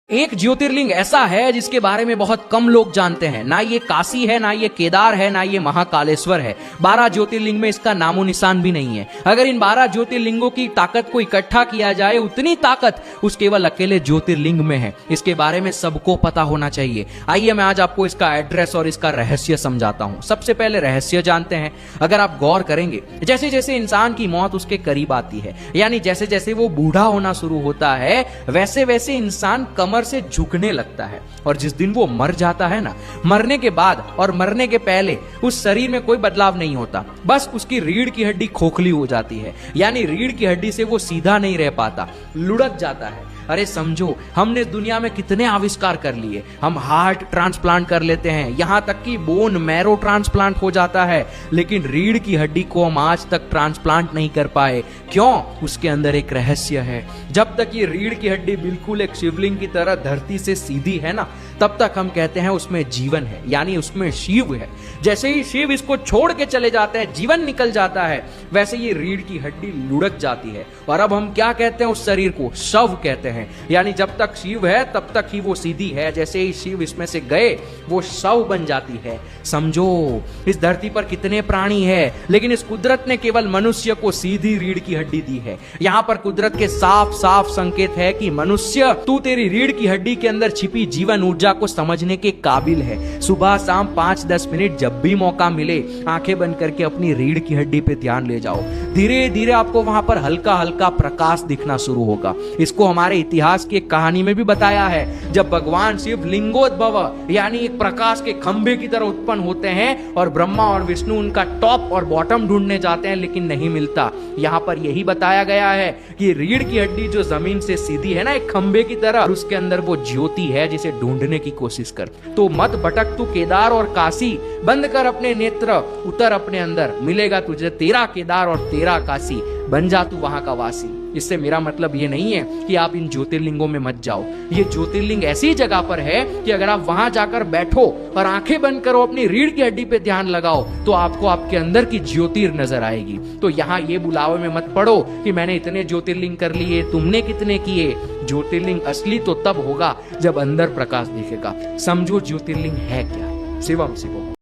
एक ज्योतिर्लिंग ऐसा है जिसके बारे में बहुत कम लोग जानते हैं। ना ये काशी है, ना ये केदार है, ना ये महाकालेश्वर है। 12 ज्योतिर्लिंग में इसका नामो निशान भी नहीं है। अगर इन 12 ज्योतिर्लिंगों की ताकत को इकट्ठा किया जाए, उतनी ताकत उस केवल अकेले ज्योतिर्लिंग में है। इसके बारे में सबको पता होना चाहिए। आइए मैं आज आपको इसका एड्रेस और इसका रहस्य समझाता हूं। सबसे पहले रहस्य जानते हैं। अगर आप गौर करेंगे, जैसे जैसे इंसान की मौत उसके करीब आती है, यानी जैसे जैसे वो बूढ़ा होना शुरू होता है, वैसे वैसे इंसान कमर से झुकने लगता है। और जिस दिन वो मर जाता है ना, मरने के बाद और मरने के पहले उस शरीर में कोई बदलाव नहीं होता। बस उसकी रीढ़ की हड्डी खोखली हो जाती है, यानी रीढ़ की हड्डी से वो सीधा नहीं रह पाता, लुढ़क जाता है। अरे समझो, हमने दुनिया में कितने आविष्कार कर लिए। हम हार्ट ट्रांसप्लांट कर लेते हैं, यहां तक कि बोन मैरो ट्रांसप्लांट हो जाता है, लेकिन रीढ़ की हड्डी को हम आज तक ट्रांसप्लांट नहीं कर पाए। क्यों? उसके अंदर एक रहस्य है। जब तक ये रीढ़ की हड्डी बिल्कुल एक शिवलिंग की तरह धरती से सीधी है ना, तब तक हम कहते हैं उसमें जीवन है, यानी उसमें शिव है। जैसे ही शिव इसको छोड़ के चले जाते हैं, जीवन निकल जाता है, वैसे ये रीढ़ की हड्डी लुढ़क जाती है। और अब हम क्या कहते हैं? उस शरीर को शव कहते हैं। यानी जब तक शिव है तब तक ही वो सीधी है, जैसे ही शिव इसमें से गए वो शव बन जाती है। समझो, इस धरती पर कितने प्राणी है, लेकिन इस कुदरत ने केवल मनुष्य को सीधी रीढ़ की हड्डी दी है। यहां पर कुदरत के साफ साफ संकेत है कि मनुष्य, तू तेरी रीढ़ की हड्डी के अंदर छिपी जीवन ऊर्जा को समझने के काबिल है। सुबह शाम 5-10 मिनट जब भी मौका मिले, आंखें बंद करके अपनी रीढ़ की हड्डी पे ध्यान ले जाओ। धीरे धीरे आपको वहां पर हल्का हल्का प्रकाश दिखना शुरू होगा। इसको हमारे इतिहास की एक कहानी में भी बताया है। जब भगवान शिव लिंगोद्भव यानी एक प्रकाश के खंभे की तरह उत्पन्न होते हैं और ब्रह्मा और विष्णु उनका टॉप और बॉटम ढूंढने जाते हैं, लेकिन नहीं मिलता। यहाँ पर यही बताया गया है कि रीढ़ की हड्डी जो जमीन से सीधी है ना, एक खंभे की तरह, और उसके अंदर वो ज्योति है जिसे ढूंढने की कोशिश कर। तो मत भटक तू केदार और काशी, बंद कर अपने नेत्र, उतर अपने अंदर, मिलेगा तुझे तेरा केदार और तेरा काशी, बन जा तू वहां का वासी। इससे मेरा मतलब ये नहीं है कि आप इन ज्योतिर्लिंगों में मत जाओ। ये ज्योतिर्लिंग ऐसी जगह पर है कि अगर आप वहां जाकर बैठो और आंखें बंद करो, अपनी रीढ़ की हड्डी पे ध्यान लगाओ, तो आपको आपके अंदर की ज्योतिर नजर आएगी। तो यहाँ ये बुलावे में मत पड़ो कि मैंने इतने ज्योतिर्लिंग कर लिए, तुमने कितने किए। ज्योतिर्लिंग असली तो तब होगा जब अंदर प्रकाश दिखेगा। समझो ज्योतिर्लिंग है क्या। शिवम शिवम।